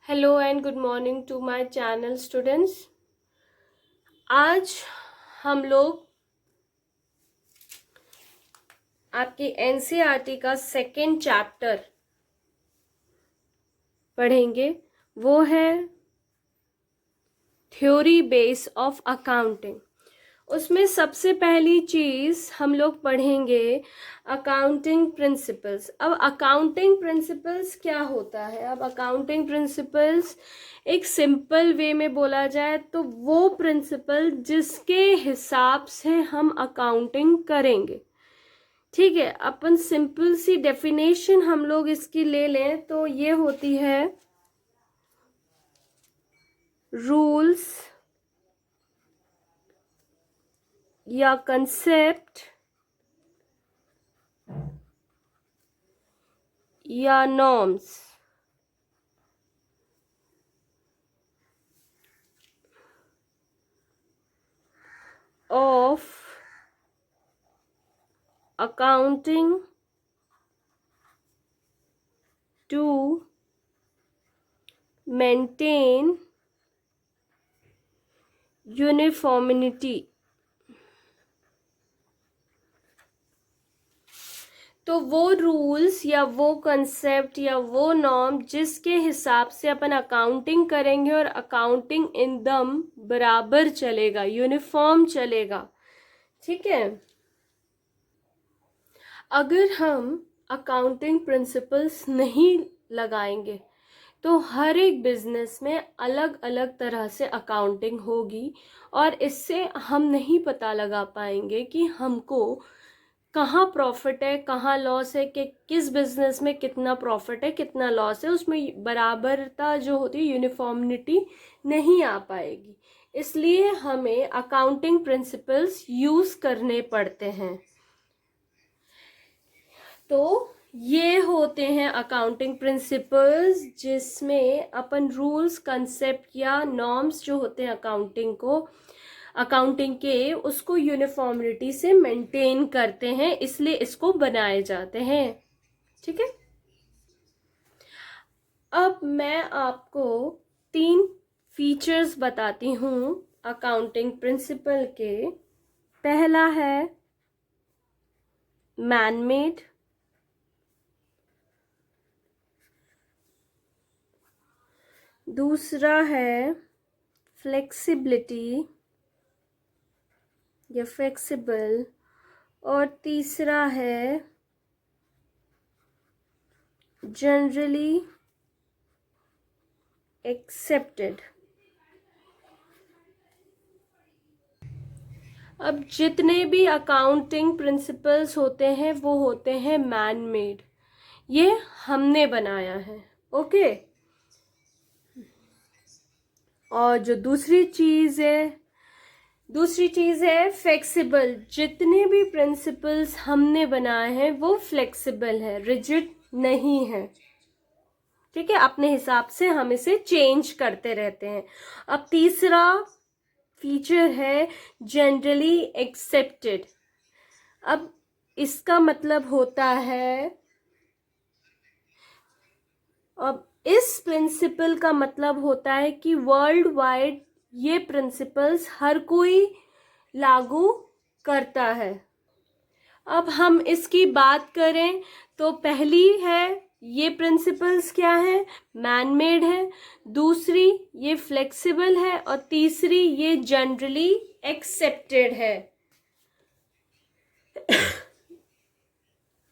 Hello and good morning to my channel students. आज हम लोग आपकी एनसीईआरटी का सेकेंड चैप्टर पढ़ेंगे। वो है थ्योरी बेस ऑफ अकाउंटिंग। उसमें सबसे पहली चीज़ हम लोग पढ़ेंगे अकाउंटिंग प्रिंसिपल्स। अब अकाउंटिंग प्रिंसिपल्स क्या होता है? अब अकाउंटिंग प्रिंसिपल्स एक सिंपल वे में बोला जाए तो वो प्रिंसिपल जिसके हिसाब से हम अकाउंटिंग करेंगे। ठीक है, अपन सिंपल सी डेफिनेशन हम लोग इसकी ले लें तो ये होती है रूल्स या कंसेप्ट या norms of accounting to maintain uniformity। तो वो रूल्स या वो कंसेप्ट या वो नॉर्म जिसके हिसाब से अपन अकाउंटिंग करेंगे और अकाउंटिंग एकदम बराबर चलेगा, यूनिफॉर्म चलेगा। ठीक है, अगर हम अकाउंटिंग प्रिंसिपल्स नहीं लगाएंगे तो हर एक बिजनेस में अलग अलग तरह से अकाउंटिंग होगी और इससे हम नहीं पता लगा पाएंगे कि हमको कहाँ प्रॉफिट है, कहाँ लॉस है, कि किस बिजनेस में कितना प्रॉफिट है, कितना लॉस है। उसमें बराबरता जो होती है, यूनिफॉर्मिटी नहीं आ पाएगी। इसलिए हमें अकाउंटिंग प्रिंसिपल्स यूज़ करने पड़ते हैं। तो ये होते हैं अकाउंटिंग प्रिंसिपल्स जिसमें अपन रूल्स, कंसेप्ट या नॉर्म्स जो होते हैं अकाउंटिंग के उसको यूनिफॉर्मिटी से मेंटेन करते हैं, इसलिए इसको बनाए जाते हैं। ठीक है, अब मैं आपको 3 फीचर्स बताती हूँ अकाउंटिंग प्रिंसिपल के। पहला है मैन मेड, दूसरा है फ्लेक्सिबिलिटी या फ्लेक्सिबल, और तीसरा है जनरली एक्सेप्टेड। अब जितने भी अकाउंटिंग प्रिंसिपल्स होते हैं वो होते हैं मैन मेड, ये हमने बनाया है। ओके, और जो दूसरी चीज़ है फ्लेक्सिबल। जितने भी प्रिंसिपल्स हमने बनाए हैं वो फ्लेक्सिबल है, रिजिड नहीं है। ठीक है, अपने हिसाब से हम इसे चेंज करते रहते हैं। अब तीसरा फीचर है जनरली एक्सेप्टेड। अब इसका मतलब होता है, अब इस प्रिंसिपल का मतलब होता है कि वर्ल्ड वाइड ये प्रिंसिपल्स हर कोई लागू करता है। अब हम इसकी बात करें तो पहली है, ये प्रिंसिपल्स क्या है? मैन मेड है। दूसरी ये फ्लेक्सिबल है और तीसरी ये जनरली एक्सेप्टेड है।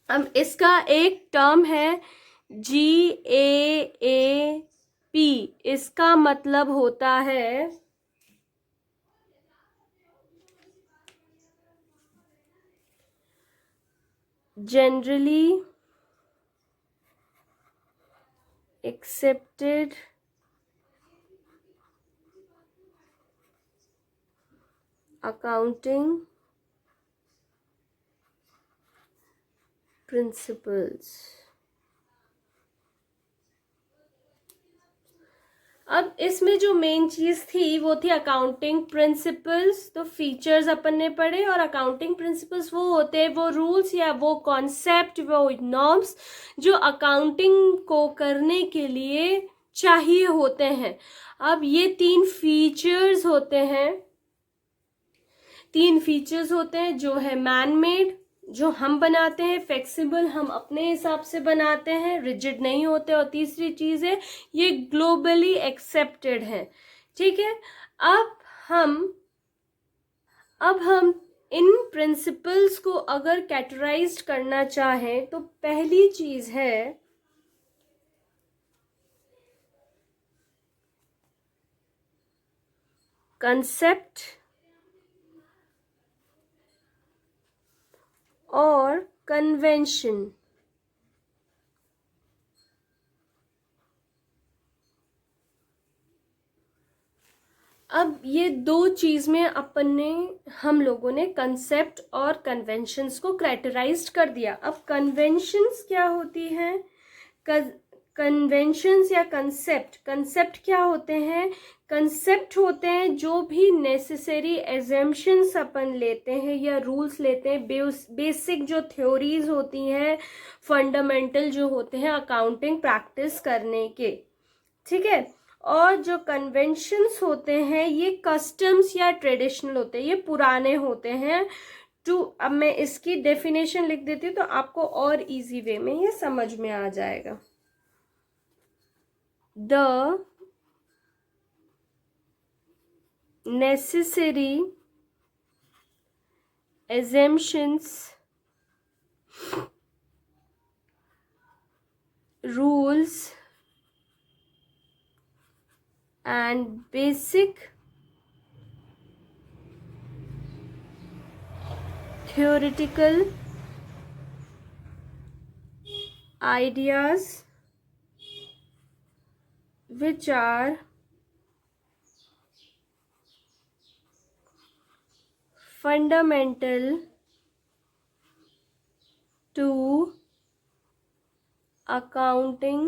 अब इसका एक टर्म है GAAP। इसका मतलब होता है जनरली एक्सेप्टेड अकाउंटिंग प्रिंसिपल्स। अब इसमें जो मेन चीज थी वो थी अकाउंटिंग प्रिंसिपल्स। तो फीचर्स अपन ने पढ़े, और अकाउंटिंग प्रिंसिपल्स वो होते हैं वो रूल्स या वो कॉन्सेप्ट, वो नॉर्म्स जो अकाउंटिंग को करने के लिए चाहिए होते हैं। अब ये तीन फीचर्स होते हैं जो है मैन मेड, जो हम बनाते हैं, फ्लेक्सिबल हम अपने हिसाब से बनाते हैं, रिजिड नहीं होते, और तीसरी चीज है ये ग्लोबली एक्सेप्टेड है। ठीक है, अब हम इन प्रिंसिपल्स को अगर कैटेगराइज करना चाहें तो पहली चीज है कंसेप्ट और कन्वेंशन। अब ये दो चीज में हम लोगों ने कंसेप्ट और कन्वेंशंस को कैटेगराइज कर दिया। अब कन्वेंशंस क्या होती हैं? कन्वेंशंस या कंसेप्ट क्या होते हैं? कंसेप्ट होते हैं जो भी नेसेसरी एजम्पशंस अपन लेते हैं या रूल्स लेते हैं, बेसिक जो थ्योरीज होती हैं, फंडामेंटल जो होते हैं अकाउंटिंग प्रैक्टिस करने के। ठीक है, और जो कन्वेंशंस होते हैं ये कस्टम्स या ट्रेडिशनल होते हैं, ये पुराने होते हैं। अब मैं इसकी डेफिनेशन लिख देती हूँ तो आपको और इजी वे में ये समझ में आ जाएगा। The necessary assumptions, rules and basic theoretical ideas which are fundamental to accounting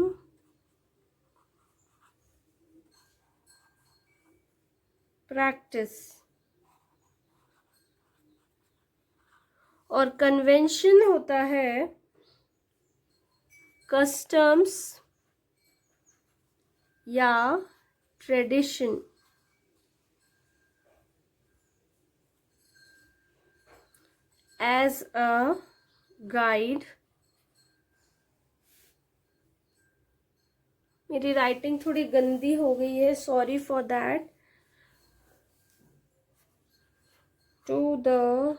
practice। और कन्वेंशन होता है कस्टम्स या ट्रेडिशन एज अ गाइड। मेरी राइटिंग थोड़ी गंदी हो गई है, sorry for that. To the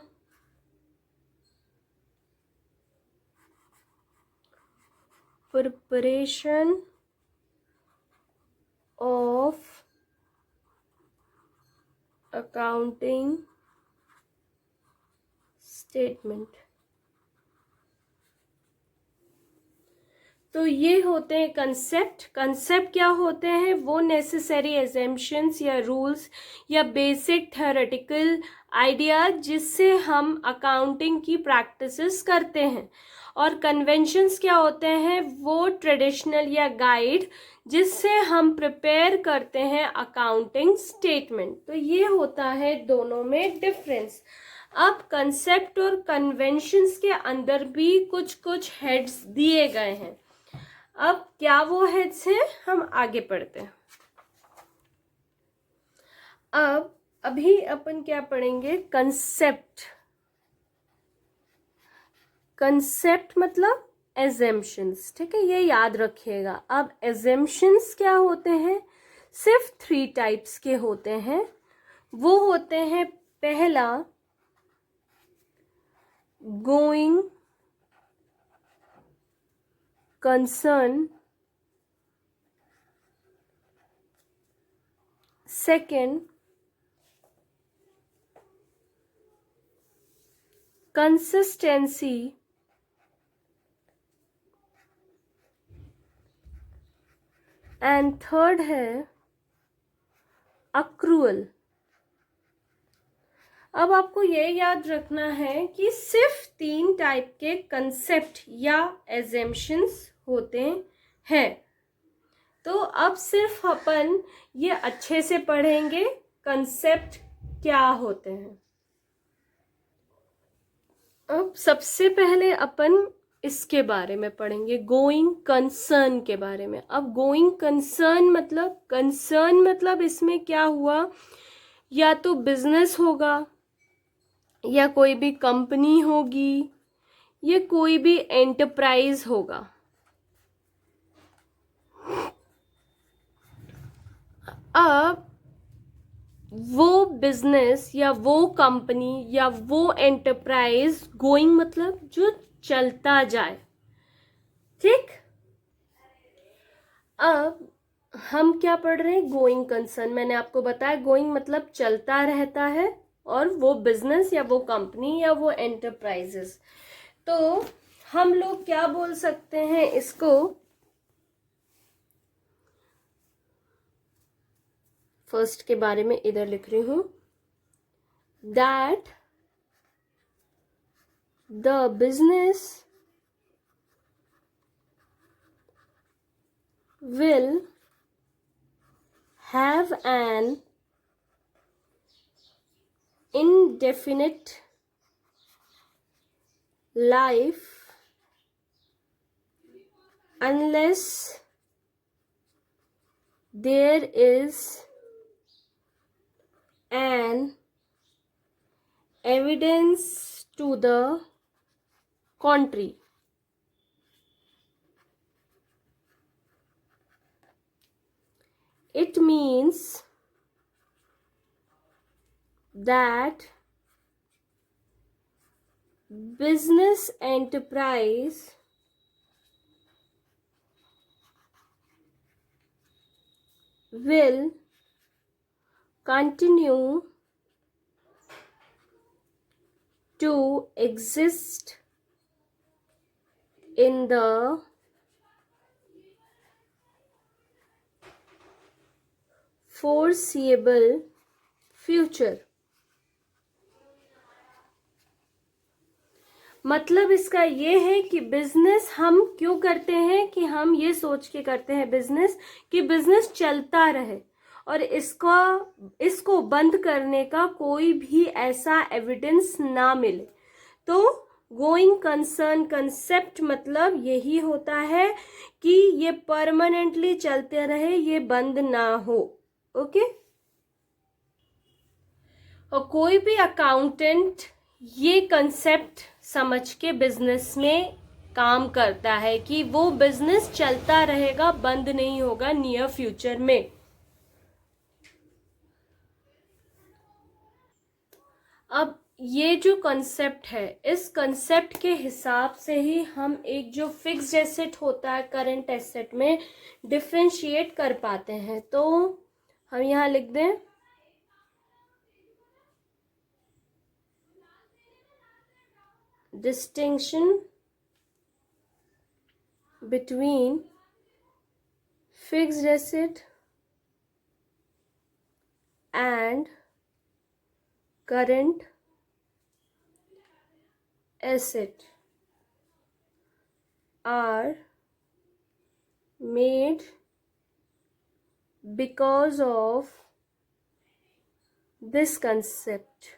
preparation of accounting statement। तो ये होते हैं कंसेप्ट क्या होते हैं? वो नेसेसरी एजम्पशंस या रूल्स या बेसिक थ्योरेटिकल आइडिया जिससे हम अकाउंटिंग की प्रैक्टिसेस करते हैं। और कन्वेंशंस क्या होते हैं? वो ट्रेडिशनल या गाइड जिससे हम प्रिपेयर करते हैं अकाउंटिंग स्टेटमेंट। तो ये होता है दोनों में डिफरेंस। अब कंसेप्ट और कन्वेंशंस के अंदर भी कुछ हेड्स दिए गए हैं। अब क्या वो हेड्स हैं, हम आगे पढ़ते हैं। अब अभी अपन क्या पढ़ेंगे? कंसेप्ट मतलब एजम्पशंस। ठीक है, ये याद रखिएगा। अब एजम्पशंस क्या होते हैं? सिर्फ 3 टाइप्स के होते हैं। वो होते हैं, पहला going concern, second consistency, and third है अक्रूअल। अब आपको ये याद रखना है कि सिर्फ 3 टाइप के कंसेप्ट या एजम्पशंस होते हैं। तो अब सिर्फ अपन ये अच्छे से पढ़ेंगे कंसेप्ट क्या होते हैं। अब सबसे पहले अपन इसके बारे में पढ़ेंगे, गोइंग कंसर्न के बारे में। अब गोइंग कंसर्न मतलब इसमें क्या हुआ, या तो बिजनेस होगा, या कोई भी कंपनी होगी, या कोई भी एंटरप्राइज होगा। अब वो बिजनेस या वो कंपनी या वो एंटरप्राइज, गोइंग मतलब जो चलता जाए, ठीक। अब हम क्या पढ़ रहे हैं, गोइंग कंसर्न। मैंने आपको बताया गोइंग मतलब चलता रहता है, और वो बिजनेस या वो कंपनी या वो एंटरप्राइजेस। तो हम लोग क्या बोल सकते हैं इसको, फर्स्ट के बारे में इधर लिख रही हूं, that the business will have an indefinite life unless there is an evidence to the contrary. It means that business enterprise will continue to exist in the foreseeable future. मतलब इसका ये है कि बिजनेस हम क्यों करते हैं, कि हम ये सोच के करते हैं बिजनेस कि बिजनेस चलता रहे, और इसको बंद करने का कोई भी ऐसा एविडेंस ना मिले। तो गोइंग कंसर्न कंसेप्ट मतलब यही होता है कि ये परमानेंटली चलते रहे, ये बंद ना हो। ओके। और कोई भी अकाउंटेंट ये कंसेप्ट समझ के बिजनेस में काम करता है कि वो बिजनेस चलता रहेगा, बंद नहीं होगा नियर फ्यूचर में। अब ये जो कंसेप्ट है, इस कंसेप्ट के हिसाब से ही हम एक जो फिक्स्ड एसेट होता है करंट एसेट में डिफरेंशिएट कर पाते हैं। तो हम यहां लिख दें, distinction between fixed asset and current asset are made because of this concept.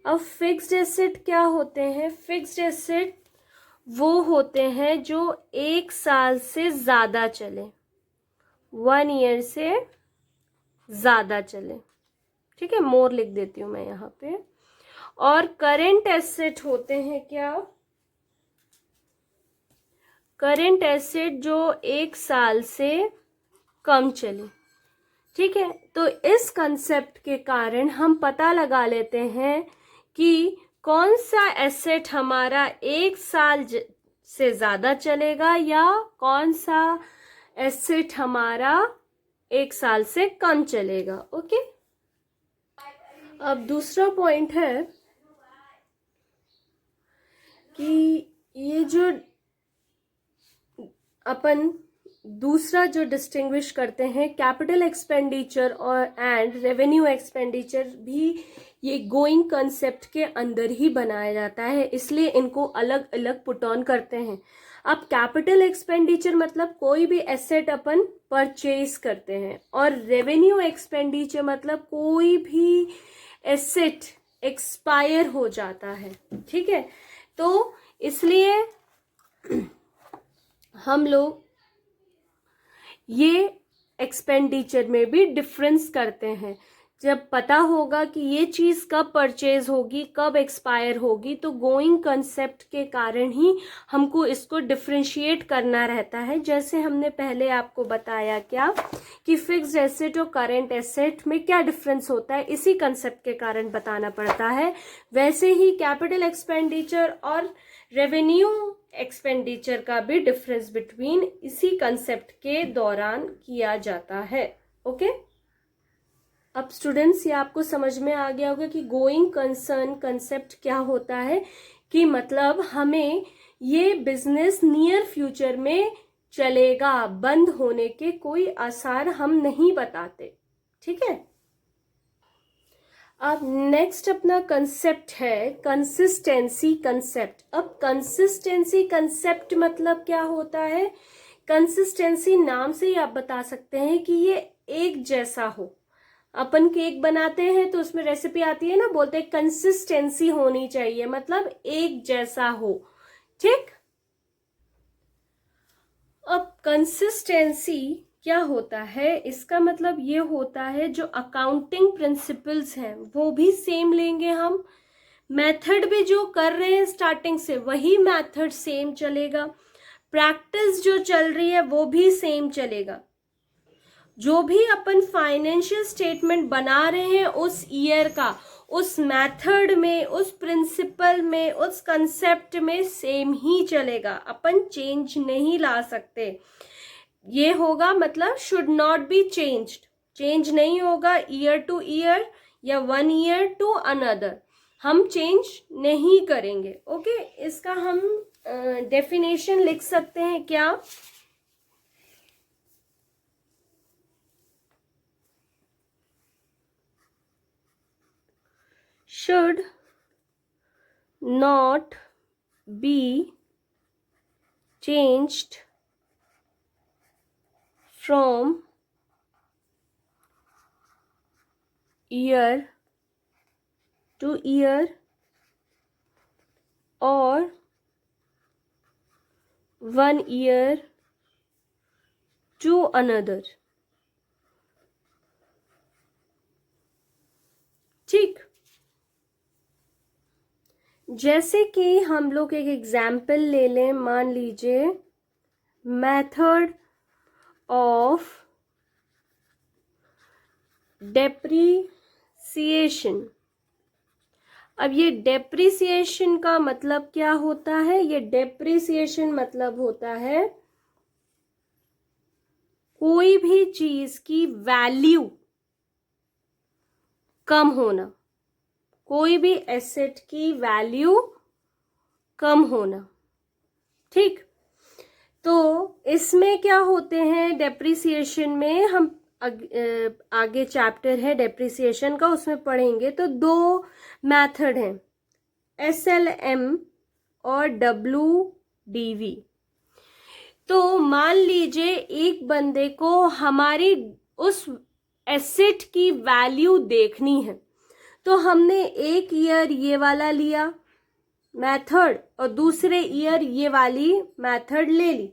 अब फिक्स्ड एसेट क्या होते हैं, फिक्स्ड एसेट वो होते हैं जो 1 साल से ज़्यादा चले, 1 ईयर से ज़्यादा चले, ठीक है, मोर लिख देती हूँ मैं यहाँ पे। और करेंट एसेट होते हैं क्या, करेंट एसेट जो 1 साल से कम चले, ठीक है। तो इस कंसेप्ट के कारण हम पता लगा लेते हैं कि कौन सा एसेट हमारा 1 साल से ज़्यादा चलेगा या कौन सा एसेट हमारा 1 साल से कम चलेगा। ओके। अब दूसरा पॉइंट है कि ये जो अपन दूसरा जो डिस्टिंग्विश करते हैं, कैपिटल एक्सपेंडिचर और एंड रेवेन्यू एक्सपेंडिचर भी ये गोइंग कंसेप्ट के अंदर ही बनाया जाता है, इसलिए इनको अलग अलग पुट ऑन करते हैं। अब कैपिटल एक्सपेंडिचर मतलब कोई भी एसेट अपन परचेज करते हैं, और रेवेन्यू एक्सपेंडिचर मतलब कोई भी एसेट एक्सपायर हो जाता है, ठीक है। तो इसलिए हम लोग ये एक्सपेंडिचर में भी डिफरेंस करते हैं। जब पता होगा कि ये चीज़ कब परचेज होगी, कब एक्सपायर होगी, तो गोइंग कंसेप्ट के कारण ही हमको इसको डिफ्रेंशिएट करना रहता है। जैसे हमने पहले आपको बताया क्या कि फिक्स्ड एसेट और करेंट एसेट में क्या डिफरेंस होता है, इसी कंसेप्ट के कारण बताना पड़ता है। वैसे ही कैपिटल एक्सपेंडिचर और रेवेन्यू एक्सपेंडिचर का भी डिफरेंस बिटवीन इसी कंसेप्ट के दौरान किया जाता है। ओके, अब स्टूडेंट्स ये आपको समझ में आ गया होगा कि गोइंग कंसर्न कंसेप्ट क्या होता है, कि मतलब हमें ये बिजनेस नियर फ्यूचर में चलेगा, बंद होने के कोई आसार हम नहीं बताते। ठीक है, अब नेक्स्ट अपना कंसेप्ट है कंसिस्टेंसी कंसेप्ट। अब कंसिस्टेंसी कंसेप्ट मतलब क्या होता है? कंसिस्टेंसी नाम से ही आप बता सकते हैं कि ये एक जैसा हो। अपन केक बनाते हैं तो उसमें रेसिपी आती है ना, बोलते हैं कंसिस्टेंसी होनी चाहिए, मतलब एक जैसा हो। ठीक, अब कंसिस्टेंसी क्या होता है, इसका मतलब ये होता है जो अकाउंटिंग प्रिंसिपल्स हैं वो भी सेम लेंगे हम, मेथड भी जो कर रहे हैं स्टार्टिंग से वही मेथड सेम चलेगा, प्रैक्टिस जो चल रही है वो भी सेम चलेगा। जो भी अपन फाइनेंशियल स्टेटमेंट बना रहे हैं उस ईयर का, उस मेथड में, उस प्रिंसिपल में, उस कंसेप्ट में सेम ही चलेगा, अपन चेंज नहीं ला सकते। ये होगा मतलब should not be changed, change नहीं होगा ईयर टू ईयर या 1 ईयर टू अनदर, हम चेंज नहीं करेंगे। ओके, इसका हम डेफिनेशन लिख सकते हैं क्या? should not be changed from year to year or 1 year to another। ठीक, जैसे कि हम लोग एक एग्जाम्पल ले लें, मान लीजिए मेथड ऑफ डेप्रीसिएशन। अब ये डेप्रीसिएशन का मतलब क्या होता है? ये डेप्रीसिएशन मतलब होता है कोई भी चीज की वैल्यू कम होना, कोई भी एसेट की वैल्यू कम होना। ठीक, तो इसमें क्या होते हैं डेप्रिसिएशन में, हम आगे चैप्टर है डेप्रिसिएशन का उसमें पढ़ेंगे, तो 2 मेथड हैं, SLM और WDV। तो मान लीजिए एक बंदे को हमारी उस एसेट की वैल्यू देखनी है, तो हमने एक ईयर ये वाला लिया मेथड और दूसरे ईयर ये वाली मेथड ले ली,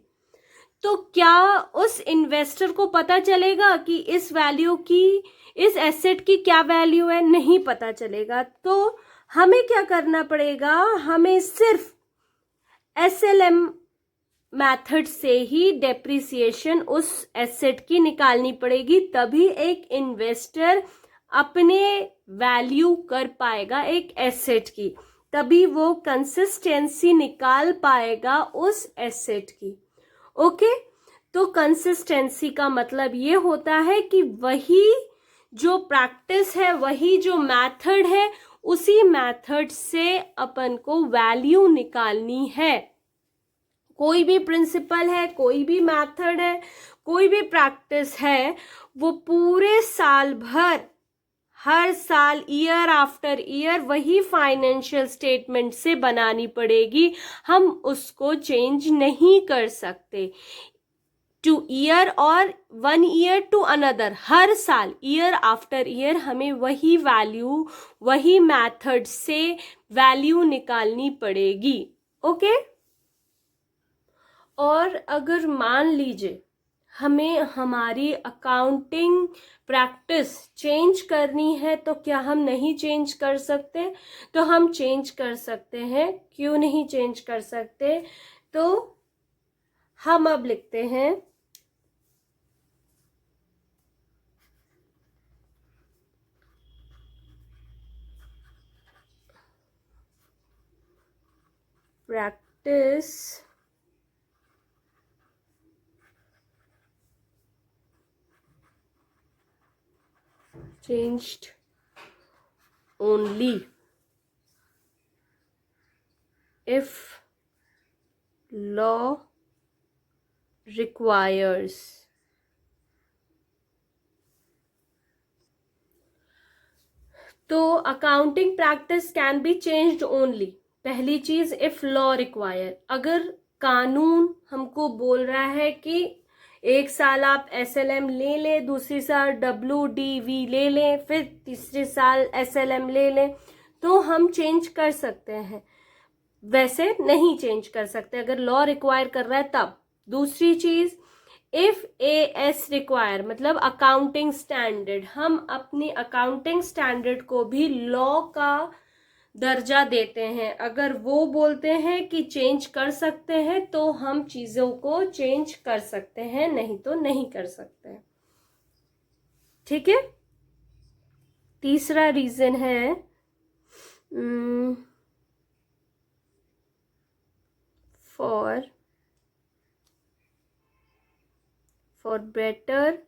तो क्या उस इन्वेस्टर को पता चलेगा कि इस वैल्यू की, इस एसेट की क्या वैल्यू है? नहीं पता चलेगा। तो हमें क्या करना पड़ेगा, हमें सिर्फ SLM मेथड से ही डेप्रिसिएशन उस एसेट की निकालनी पड़ेगी, तभी एक इन्वेस्टर अपने वैल्यू कर पाएगा एक एसेट की, तभी वो कंसिस्टेंसी निकाल पाएगा उस एसेट की। ओके, तो कंसिस्टेंसी का मतलब ये होता है कि वही जो प्रैक्टिस है, वही जो मेथड है, उसी मेथड से अपन को वैल्यू निकालनी है। कोई भी प्रिंसिपल है, कोई भी मेथड है, कोई भी प्रैक्टिस है, वो पूरे साल भर, हर साल, ईयर आफ्टर ईयर वही फाइनेंशियल स्टेटमेंट से बनानी पड़ेगी, हम उसको चेंज नहीं कर सकते। टू ईयर और 1 ईयर टू अनदर, हर साल ईयर आफ्टर ईयर हमें वही वैल्यू, वही मेथड से वैल्यू निकालनी पड़ेगी। ओके, और अगर मान लीजिए हमें हमारी अकाउंटिंग प्रैक्टिस चेंज करनी है तो क्या हम नहीं चेंज कर सकते? तो हम चेंज कर सकते हैं। क्यों नहीं चेंज कर सकते? तो हम अब लिखते हैं practice changed only if law requires. तो accounting practice can be changed only, पहली चीज इफ लॉ रिक्वायर, अगर कानून हमको बोल रहा है कि एक साल आप एसएलएम ले लें, दूसरी साल डब्ल्यूडीवी ले लें, फिर तीसरे साल एसएलएम ले लें, तो हम चेंज कर सकते हैं। वैसे नहीं चेंज कर सकते अगर लॉ रिक्वायर कर रहा है तब। दूसरी चीज इफ एएस रिक्वायर, मतलब अकाउंटिंग स्टैंडर्ड, हम अपनी अकाउंटिंग स्टैंडर्ड को भी लॉ का दर्जा देते हैं, अगर वो बोलते हैं कि चेंज कर सकते हैं तो हम चीजों को चेंज कर सकते हैं, नहीं तो नहीं कर सकते। ठीक है। तीसरा रीजन है for better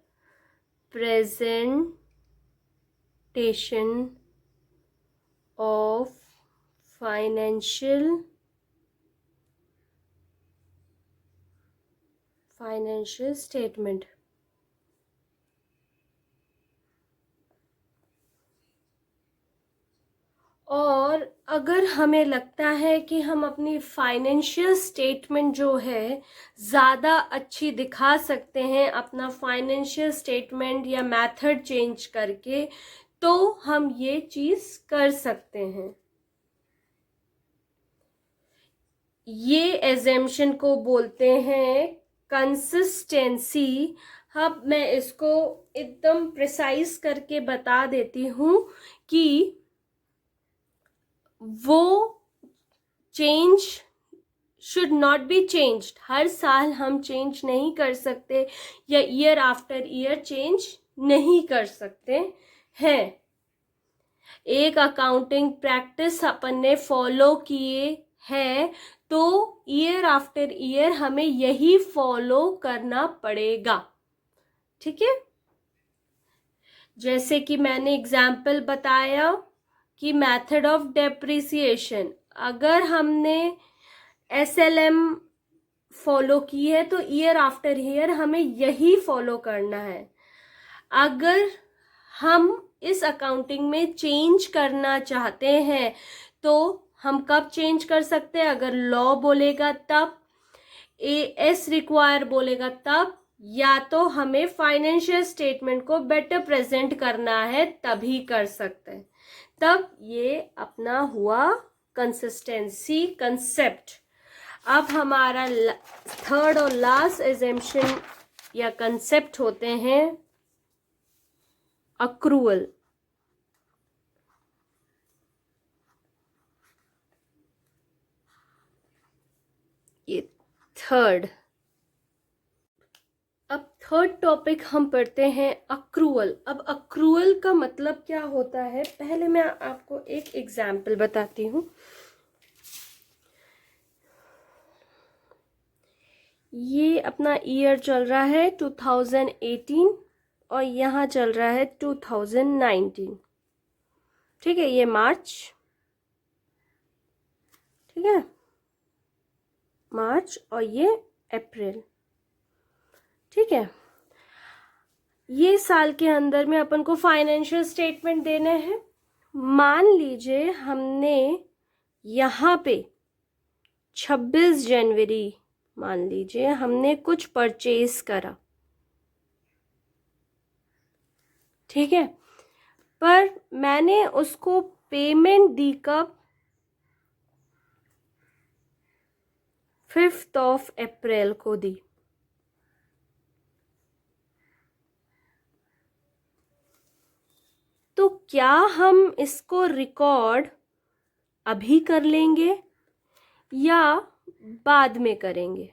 presentation of financial statement. और अगर हमें लगता है कि हम अपनी फाइनेंशियल स्टेटमेंट जो है ज़्यादा अच्छी दिखा सकते हैं अपना फाइनेंशियल स्टेटमेंट या मेथड चेंज करके, तो हम ये चीज़ कर सकते हैं। ये एजम्पशन को बोलते हैं कंसिस्टेंसी। अब मैं इसको एकदम प्रिसाइज करके बता देती हूँ कि वो change should not be changed, हर साल हम चेंज नहीं कर सकते या ईयर आफ्टर ईयर चेंज नहीं कर सकते हैं। एक अकाउंटिंग प्रैक्टिस अपन ने फॉलो किए है तो ईयर आफ्टर ईयर हमें यही फॉलो करना पड़ेगा। ठीक है। जैसे कि मैंने एग्जाम्पल बताया कि मेथड ऑफ डेप्रिसिएशन, अगर हमने एसएलएम फॉलो की है तो ईयर आफ्टर ईयर हमें यही फॉलो करना है। अगर हम इस अकाउंटिंग में चेंज करना चाहते हैं तो हम कब चेंज कर सकते हैं? अगर लॉ बोलेगा तब, एएस रिक्वायर बोलेगा तब, या तो हमें फाइनेंशियल स्टेटमेंट को बेटर प्रेजेंट करना है तभी कर सकते हैं। तब ये अपना हुआ कंसिस्टेंसी कंसेप्ट। अब हमारा थर्ड और लास्ट एजम्पशन या कंसेप्ट होते हैं अक्रूअल। ये थर्ड। अब थर्ड टॉपिक हम पढ़ते हैं अक्रूअल। अब अक्रूअल का मतलब क्या होता है, पहले मैं आपको एक एग्जाम्पल बताती हूँ। ये अपना ईयर चल रहा है 2018 और यहाँ चल रहा है 2019। ठीक है, ये मार्च, ठीक है, मार्च, और ये अप्रैल। ठीक है, ये साल के अंदर में अपन को फाइनेंशियल स्टेटमेंट देने हैं। मान लीजिए हमने यहाँ पे 26 जनवरी मान लीजिए हमने कुछ परचेज करा, ठीक है, पर मैंने उसको पेमेंट दी कब? 5 अप्रैल को दी। तो क्या हम इसको रिकॉर्ड अभी कर लेंगे या बाद में करेंगे?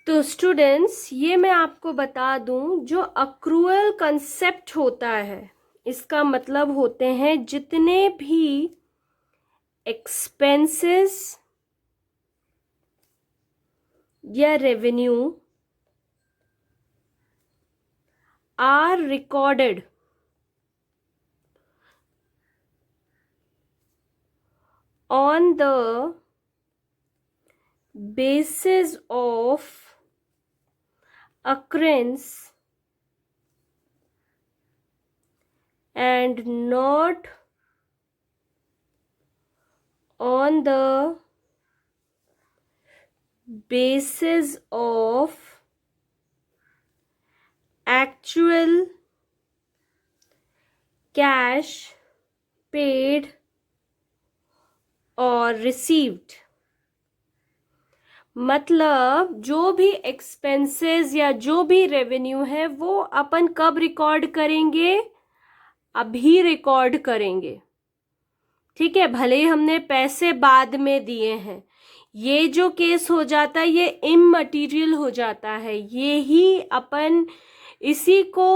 तो स्टूडेंट्स, ये मैं आपको बता दूं, जो अक्रूअल कंसेप्ट होता है, इसका मतलब होते हैं जितने भी एक्सपेंसेस या revenue are recorded on the basis of occurrence and not on the basis of actual cash paid और रिसीव्ड। मतलब जो भी एक्सपेंसेस या जो भी रेवेन्यू है वो अपन कब रिकॉर्ड करेंगे? अभी रिकॉर्ड करेंगे, ठीक है। भले ही हमने पैसे बाद में दिए हैं, ये जो केस हो जाता है ये इममटीरियल हो जाता है। ये ही अपन इसी को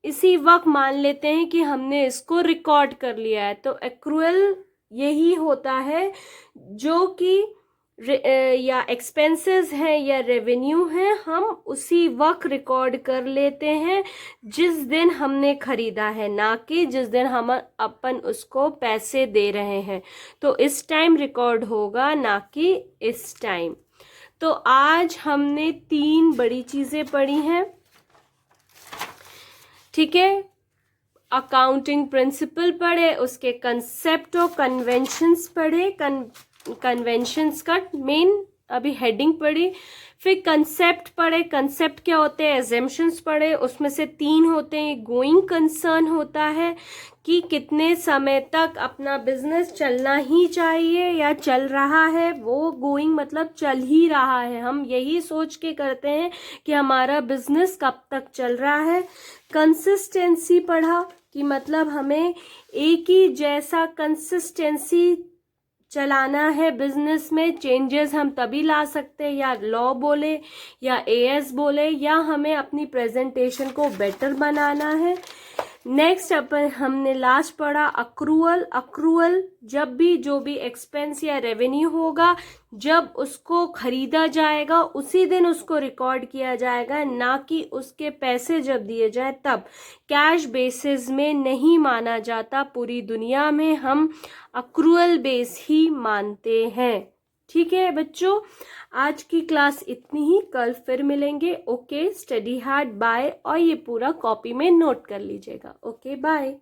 इसी वक्त मान लेते हैं कि हमने इसको रिकॉर्ड कर लिया है। तो एक्रूअल यही होता है जो कि या एक्सपेंसेस हैं या रेवेन्यू है, हम उसी वक्त रिकॉर्ड कर लेते हैं जिस दिन हमने खरीदा है, ना कि जिस दिन हम अपन उसको पैसे दे रहे हैं। तो इस टाइम रिकॉर्ड होगा, ना कि इस टाइम। तो आज हमने 3 बड़ी चीजें पढ़ी हैं, ठीक है। अकाउंटिंग प्रिंसिपल पढ़े, उसके कंसेप्ट और कन्वेंशंस पढ़े, कन्वेंशंस का मेन अभी हेडिंग पढ़ी, फिर कंसेप्ट पढ़े। कंसेप्ट क्या होते हैं? एजम्पशंस पढ़े, उसमें से 3 होते हैं। गोइंग कंसर्न होता है कि कितने समय तक अपना बिजनेस चलना ही चाहिए या चल रहा है, वो गोइंग मतलब चल ही रहा है, हम यही सोच के करते हैं कि हमारा बिजनेस कब तक चल रहा है। कंसिस्टेंसी पढ़ा कि मतलब हमें एक ही जैसा कंसिस्टेंसी चलाना है बिजनेस में, चेंजेस हम तभी ला सकते हैं, या लॉ बोले या एएस बोले, या हमें अपनी प्रेजेंटेशन को बेटर बनाना है। नेक्स्ट अपन हमने लास्ट पढ़ा अक्रूअल। अक्रूअल जब भी जो भी एक्सपेंस या रेवेन्यू होगा, जब उसको खरीदा जाएगा उसी दिन उसको रिकॉर्ड किया जाएगा, ना कि उसके पैसे जब दिए जाए तब। कैश बेसिस में नहीं माना जाता, पूरी दुनिया में हम अक्रूअल बेस ही मानते हैं, ठीक है बच्चों। आज की क्लास इतनी ही, कल फिर मिलेंगे। Okay, study hard, bye. और ये पूरा कॉपी में नोट कर लीजिएगा। Okay, bye.